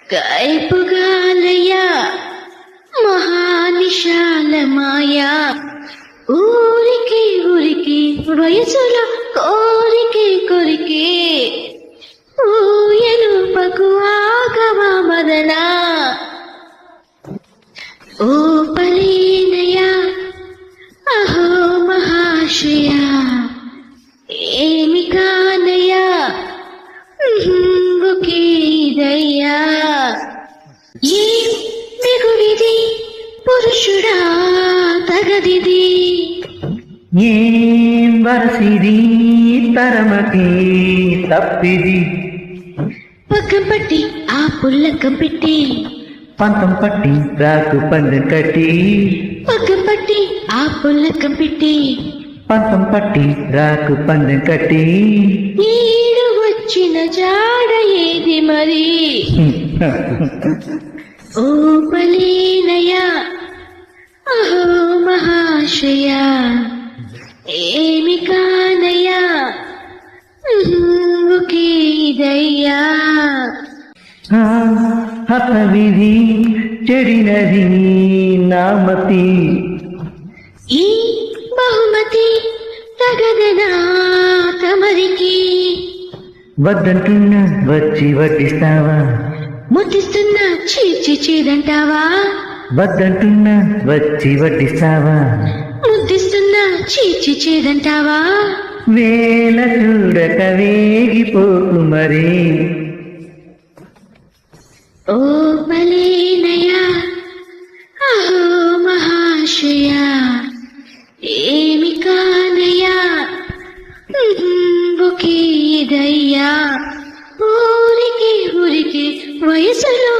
కైపుగాలయ మహానిశాలమాయా ఊరికి ఊరికి వయసులో కోరికే కొరికే ఊయలు పకు ఆగవా మదనా ఓ పలీనయ అహో మహాశయ ఏమి కానయ్యా ఒకేదయ్యా ఏ మిగుడిది పురుషుడా తగదిది ఏం వరసిది తరమకి తప్పిది పక్కం పట్టి ఆ పుల్లకం పెట్టి పంతం పట్టి రాకు పందెం కట్టి పక్కం పట్టి ఆ పుల్లకం పెట్టి పంతం పట్టి రాకు పందెం కట్టి ఈడు వచ్చిన జాడ ఏది మరి ఓ పలీనయ అహో మహాశయ ఏమి కానయ్యా ఒకేదయ్యా హతవిధి చెడినది నామతి ఈ బహుమతి తగదనా తమరికి వద్దంటున్నా వచ్చి వడ్డిస్తావా ముద్దిస్తున్నా చీచి చీదంటావా వద్దంటున్నా వచ్చి వడ్డిస్తావా ముద్దిస్తున్నా చీచి చీదంటావా వేల చూడక వేగిపోకు మరి ఓ బలీనయ అహో మహాశయ ఏమి కానయ్యా ఒకేదయ్యా ఊరికి ఊరికి వయసులో